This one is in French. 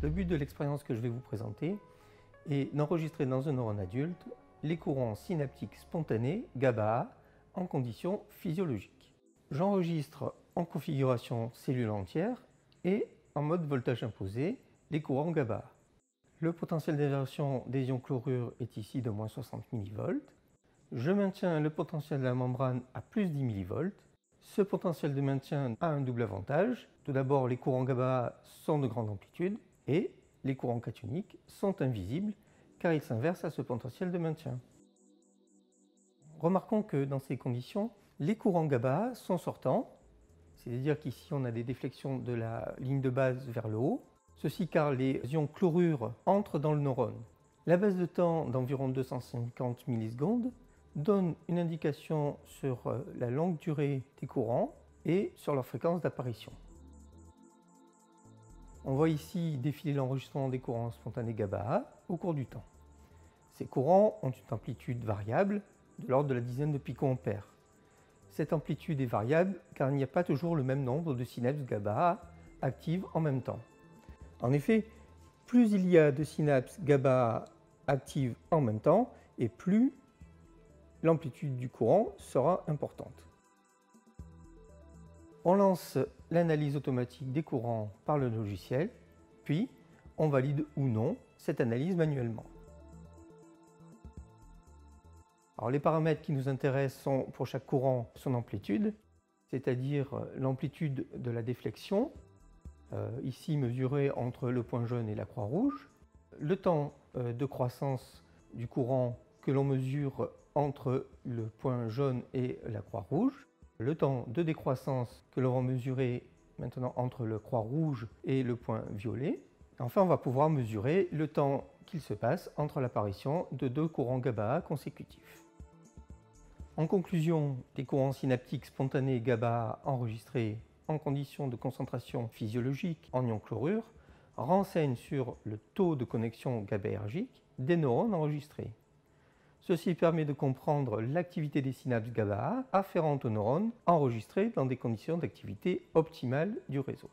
Le but de l'expérience que je vais vous présenter est d'enregistrer dans un neurone adulte les courants synaptiques spontanés GABA en conditions physiologiques. J'enregistre en configuration cellule entière et en mode voltage imposé les courants GABA. Le potentiel d'inversion des ions chlorure est ici de moins 60 mV. Je maintiens le potentiel de la membrane à plus 10 mV. Ce potentiel de maintien a un double avantage. Tout d'abord, les courants GABA sont de grande amplitude et les courants cationiques sont invisibles car ils s'inversent à ce potentiel de maintien. Remarquons que dans ces conditions, les courants GABA sont sortants, c'est-à-dire qu'ici on a des déflexions de la ligne de base vers le haut, ceci car les ions chlorure entrent dans le neurone. La baisse de temps d'environ 250 millisecondes donne une indication sur la longue durée des courants et sur leur fréquence d'apparition. On voit ici défiler l'enregistrement des courants spontanés GABA au cours du temps. Ces courants ont une amplitude variable de l'ordre de la dizaine de picoampères. Cette amplitude est variable car il n'y a pas toujours le même nombre de synapses GABA actives en même temps. En effet, plus il y a de synapses GABA actives en même temps et plus l'amplitude du courant sera importante. On lance l'analyse automatique des courants par le logiciel, puis on valide ou non cette analyse manuellement. Alors, les paramètres qui nous intéressent sont pour chaque courant son amplitude, c'est-à-dire l'amplitude de la déflexion, ici mesurée entre le point jaune et la croix rouge, le temps de croissance du courant que l'on mesure entre le point jaune et la croix rouge, le temps de décroissance que l'on va mesurer maintenant entre le croix rouge et le point violet. Enfin, on va pouvoir mesurer le temps qu'il se passe entre l'apparition de deux courants GABA consécutifs. En conclusion, les courants synaptiques spontanés GABA enregistrés en conditions de concentration physiologique en ions chlorure renseignent sur le taux de connexion GABAergique des neurones enregistrés. Ceci permet de comprendre l'activité des synapses GABA afférentes aux neurones enregistrés dans des conditions d'activité optimale du réseau.